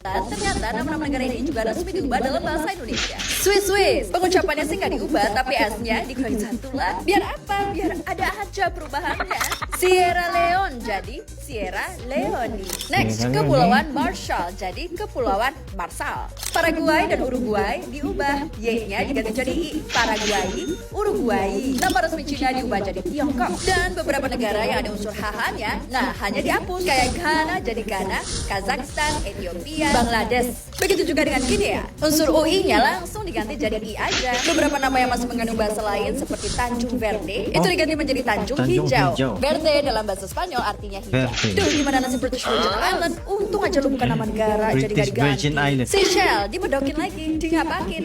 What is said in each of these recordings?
Ternyata nama-nama negara ini juga resmi diubah dalam bahasa Indonesia. Swiss, pengucapannya sih nggak diubah, tapi S-nya dikurangin satu lah. Biar apa? Biar ada aja perubahannya. Sierra Leone jadi Sierra Leone. Next, Kepulauan Marshall jadi Kepulauan Marshall. Paraguay dan Uruguay diubah, Y-nya diganti jadi I. Paraguay, Uruguay. Nama resmi Cina diubah jadi Tiongkok. Dan beberapa negara yang ada unsur HH-nya, nah hanya dihapus. Kayak Ghana jadi Ghana, Kazakhstan, Ethiopia, Bangladesh. Begitu juga dengan Guinea. Unsur UI-nya langsung diganti jadi I aja. Beberapa nama yang masih mengandung bahasa lain seperti Tanjung Verde itu diganti menjadi Tanjung Hijau. Verde dalam bahasa Spanyol artinya hijau. Duh, gimana nasib British Virgin Island? Untung aja lu bukan nama negara, jadi gak diganti. Seychelles dibedokin lagi, dingapakin.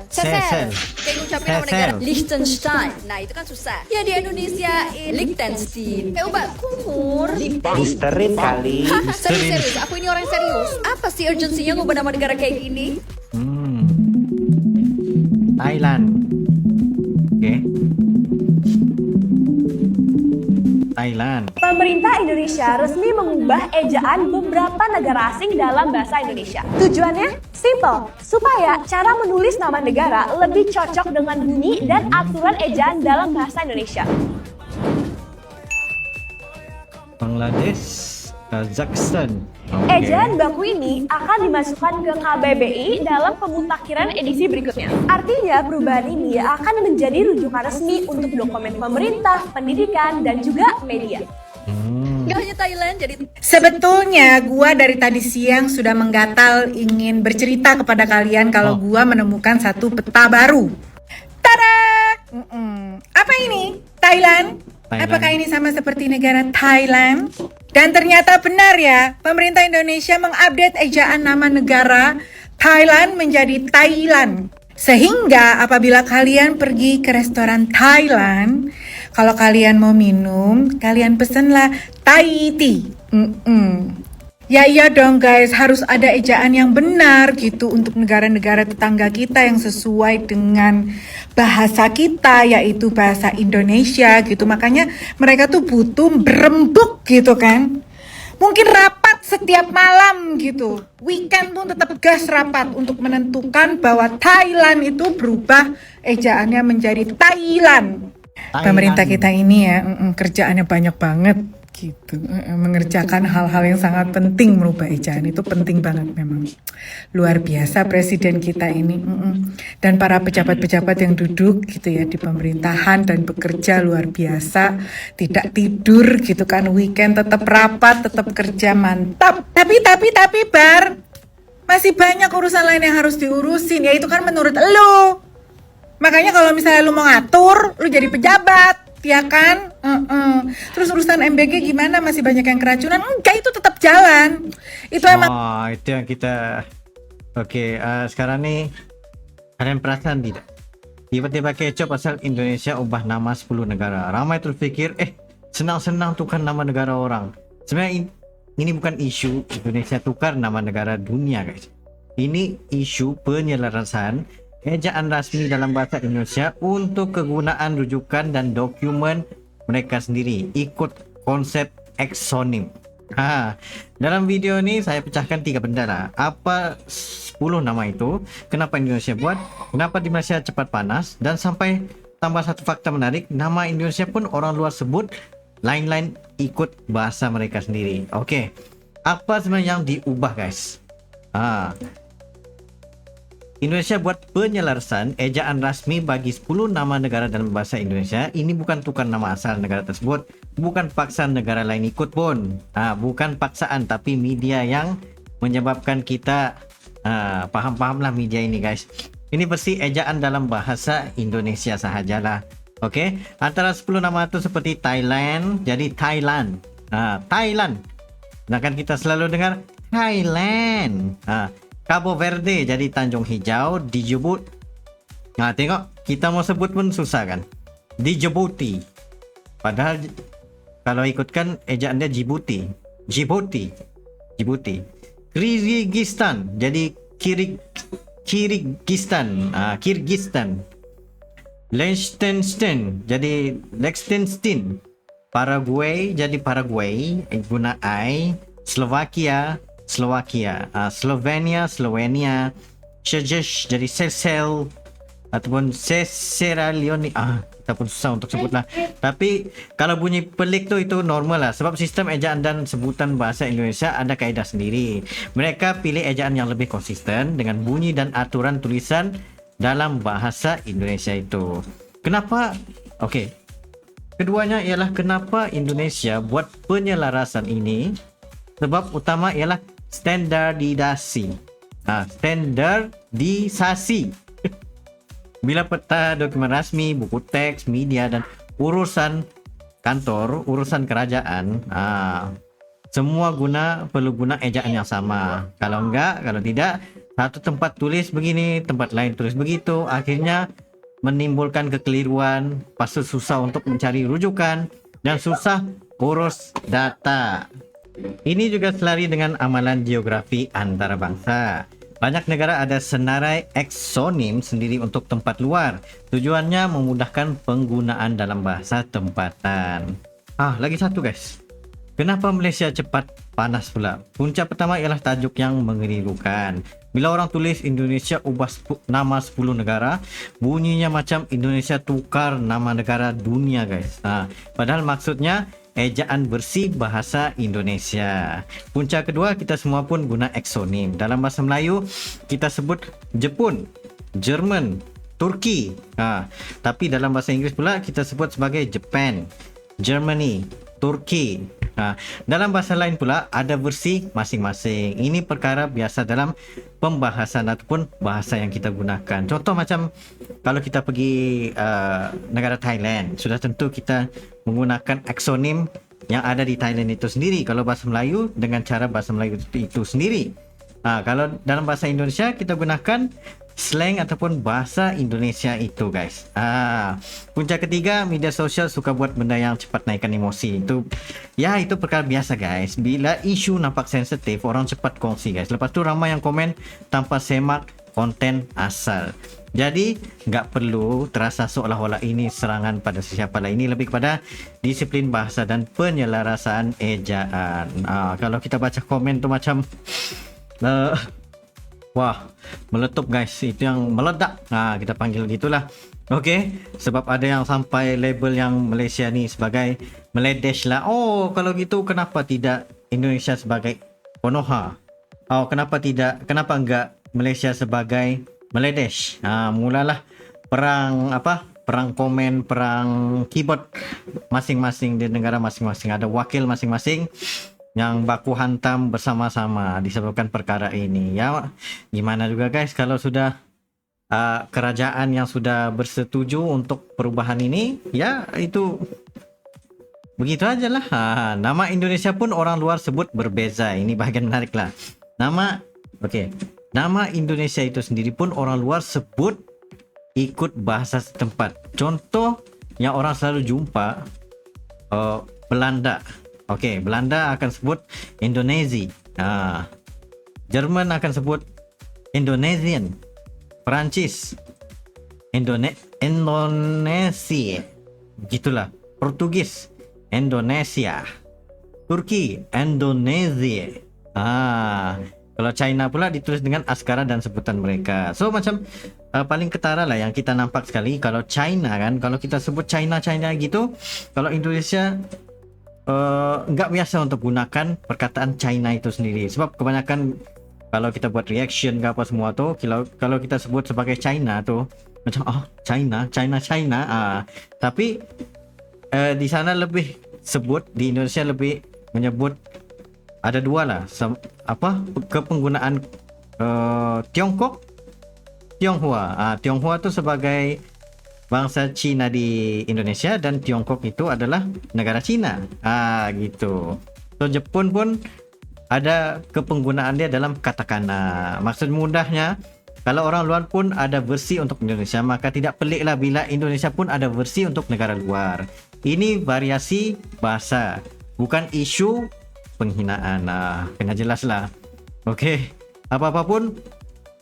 Seychelles. Kayak ngucapin nama negara Liechtenstein. Nah itu kan susah. Ya di Indonesia Liechtenstein. Ubah kumur. Listerin kali. Hah, serius, aku ini orang serius. Apa sih urgensinya ngubah nama negara kayak gini? Thailand. Oke. Thailand. Pemerintah Indonesia resmi mengubah ejaan beberapa negara asing dalam bahasa Indonesia. Tujuannya simple, supaya cara menulis nama negara lebih cocok dengan bunyi dan aturan ejaan dalam bahasa Indonesia. Bangladesh, Kazakhstan. Ejaan baku ini akan dimasukkan ke KBBI dalam pemutakhiran edisi berikutnya. Artinya perubahan ini akan menjadi rujukan resmi untuk dokumen pemerintah, pendidikan, dan juga media. Gak hanya Thailand jadi Sebetulnya gua dari tadi siang sudah menggatal ingin bercerita kepada kalian kalau gua menemukan satu peta baru. Tada! Apa ini? Thailand? Apakah ini sama seperti negara Thailand? Dan ternyata benar ya, pemerintah Indonesia mengupdate ejaan nama negara Thailand menjadi Thailand. Sehingga apabila kalian pergi ke restoran Thailand, kalau kalian mau minum, kalian pesenlah Thai tea. Ya iya dong guys, harus ada ejaan yang benar gitu untuk negara-negara tetangga kita yang sesuai dengan bahasa kita, yaitu bahasa Indonesia gitu. Makanya mereka tuh butuh berembuk gitu kan. Mungkin rapat setiap malam gitu. Weekend pun tetap gas rapat untuk menentukan bahwa Thailand itu berubah ejaannya menjadi Thailand. Pemerintah kita ini ya kerjaannya banyak banget gitu, mengerjakan hal-hal yang sangat penting. Merubah ejaan itu penting banget memang. Luar biasa presiden kita ini. Dan para pejabat-pejabat yang duduk gitu ya di pemerintahan dan bekerja luar biasa, tidak tidur gitu kan, weekend tetap rapat, tetap kerja, mantap. Tapi Bar, masih banyak urusan lain yang harus diurusin, ya itu kan menurut lo. Makanya kalau misalnya lu mau ngatur, lu jadi pejabat, ya kan? Terus urusan MBG gimana? Masih banyak yang keracunan? Enggak, itu tetap jalan. Itu emang. Oh, itu yang kita. Oke, sekarang nih kalian perasan tidak? Tiba-tiba kecoh asal Indonesia ubah nama 10 negara. Ramai terpikir, senang-senang tukar nama negara orang. Sebenarnya ini bukan isu Indonesia tukar nama negara dunia, guys. Ini isu penyelarasan ejaan rasmi dalam bahasa Indonesia untuk kegunaan rujukan dan dokumen mereka sendiri ikut konsep eksonim. Dalam video ini saya pecahkan 3 benda lah. Apa 10 nama itu, kenapa Indonesia buat, kenapa di Malaysia cepat panas, dan sampai tambah satu fakta menarik, nama Indonesia pun orang luar sebut lain-lain ikut bahasa mereka sendiri. Oke, apa sebenarnya yang diubah guys? Indonesia buat penyelarasan ejaan rasmi bagi 10 nama negara dalam bahasa Indonesia. Ini bukan tukar nama asal negara tersebut, bukan paksaan negara lain ikut pun. Bukan paksaan, tapi media yang menyebabkan kita paham-pahamlah media ini guys. Ini pasti ejaan dalam bahasa Indonesia sahajalah. Oke, antara 10 nama itu seperti Thailand, jadi Thailand. Thailand. Nah kan kita selalu dengar Thailand. Cabo Verde jadi Tanjung Hijau, Djibouti. Tengok, kita mau sebut pun susah kan. Djibouti. Padahal kalau ikutkan ejaannya Djibouti. Kyrgyzstan jadi Kyrgyzstan. Liechtenstein jadi Liechtenstein. Paraguay jadi Paraguay guna I. Slovakia Slovakia, Slovenia, Czech jadi Seychelles ataupun Sierra Leone. Kita pun susah untuk sebut lah. Tapi kalau bunyi pelik tu itu normal lah, sebab sistem ejaan dan sebutan bahasa Indonesia ada kaedah sendiri. Mereka pilih ejaan yang lebih konsisten dengan bunyi dan aturan tulisan dalam bahasa Indonesia itu. Kenapa? Okey. Keduanya ialah kenapa Indonesia buat penyelarasan ini. Sebab utama ialah standardisasi. Standardisasi. Bila peta, dokumen rasmi, buku teks, media dan urusan kantor, urusan kerajaan, semua perlu guna ejaan yang sama. Kalau tidak, satu tempat tulis begini, tempat lain tulis begitu, akhirnya menimbulkan kekeliruan, pasal susah untuk mencari rujukan dan susah urus data. Ini juga selari dengan amalan geografi antarabangsa. Banyak negara ada senarai eksonim sendiri untuk tempat luar. Tujuannya memudahkan penggunaan dalam bahasa tempatan. Lagi satu guys. Kenapa Malaysia cepat panas pula? Punca pertama ialah tajuk yang mengelirukan. Bila orang tulis Indonesia ubah nama 10 negara, bunyinya macam Indonesia tukar nama negara dunia guys. Padahal maksudnya ejaan bersih bahasa Indonesia. Punca kedua, kita semua pun guna eksonim. Dalam bahasa Melayu, kita sebut Jepun, Jerman, Turki. Tapi dalam bahasa Inggeris pula, kita sebut sebagai Japan, Germany, Turki. Dalam bahasa lain pula, ada versi masing-masing. Ini perkara biasa dalam pembahasan ataupun bahasa yang kita gunakan. Contoh macam kalau kita pergi negara Thailand, sudah tentu kita menggunakan eksonim yang ada di Thailand itu sendiri. Kalau bahasa Melayu dengan cara bahasa Melayu itu sendiri. Kalau dalam bahasa Indonesia kita gunakan slang ataupun bahasa Indonesia itu guys. Punca ketiga, media sosial suka buat benda yang cepat naikkan emosi. Itu perkara biasa guys. Bila isu nampak sensitif, orang cepat kongsi guys. Lepas tu ramai yang komen tanpa semak konten asal. Jadi nggak perlu terasa seolah-olah ini serangan pada sesiapa lah. Ini lebih kepada disiplin bahasa dan penyelarasaan ejaan. Kalau kita baca komen tu macam wah, meletup guys. Itu yang meledak. Kita panggil gitulah. Okey, sebab ada yang sampai label yang Malaysia ni sebagai meledesh lah. Kalau gitu kenapa tidak Indonesia sebagai Konoha? Kenapa enggak Malaysia sebagai meledesh? Mulalah perang komen, perang keyboard masing-masing di negara masing-masing. Ada wakil masing-masing yang baku hantam bersama-sama disebabkan perkara ini. Ya, gimana juga guys kalau sudah kerajaan yang sudah bersetuju untuk perubahan ini, ya itu begitu aja lah. Nama Indonesia pun orang luar sebut berbeza. Ini bahagian menarik lah. Nama Indonesia itu sendiri pun orang luar sebut ikut bahasa setempat. Contoh yang orang selalu jumpa, Belanda. Belanda akan sebut Indonesia. Jerman akan sebut Indonesian. Perancis Indonesia. Gitulah. Portugis Indonesia. Turki Indonesia. Kalau China pula ditulis dengan askara dan sebutan mereka. So macam paling ketara lah yang kita nampak sekali. Kalau China kan, kalau kita sebut China gitu, kalau Indonesia enggak biasa untuk gunakan perkataan China itu sendiri. Sebab kebanyakan kalau kita buat reaction ke apa semua tu, kalau kita sebut sebagai China tu macam China. Tapi di sana lebih sebut, di Indonesia lebih menyebut ada dua lah. Kepenggunaan Tiongkok, Tionghoa. Tionghoa tu sebagai bangsa Cina di Indonesia dan Tiongkok itu adalah negara Cina. Gitu. So Jepun pun ada kepenggunaan dia dalam katakana. Maksud mudahnya, kalau orang luar pun ada versi untuk Indonesia, maka tidak peliklah bila Indonesia pun ada versi untuk negara luar. Ini variasi bahasa, bukan isu penghinaan. Kena jelas lah. Okey, apa-apa pun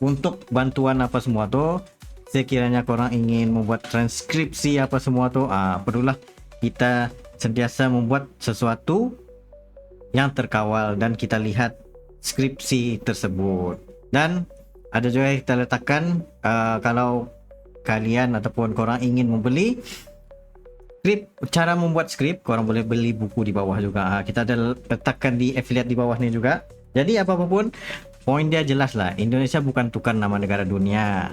untuk bantuan apa semua tu, sekiranya korang ingin membuat transkripsi apa semua tu, perlulah kita sentiasa membuat sesuatu yang terkawal dan kita lihat skripsi tersebut. Dan ada juga yang kita letakkan kalau kalian ataupun korang ingin membeli skrip, cara membuat skrip, korang boleh beli buku di bawah juga. Kita ada letakkan di affiliate di bawah ni juga. Jadi apa-apapun, poin dia jelas lah, Indonesia bukan tukar nama negara dunia.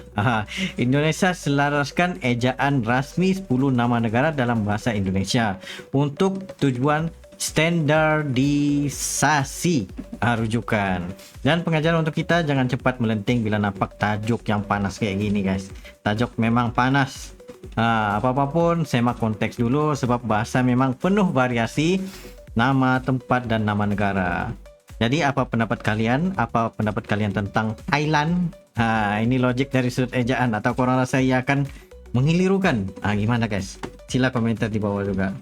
Indonesia selaraskan ejaan rasmi 10 nama negara dalam bahasa Indonesia untuk tujuan standardisasi rujukan. Dan pengajaran untuk kita, jangan cepat melenting bila nampak tajuk yang panas kayak gini guys. Tajuk memang panas. Apa-apapun semak konteks dulu, sebab bahasa memang penuh variasi, nama tempat dan nama negara. Jadi apa pendapat kalian? Apa pendapat kalian tentang Thailand? Ini logik dari sudut ejaan atau korang rasa ia akan mengelirukan? Gimana guys? Sila komentar di bawah juga.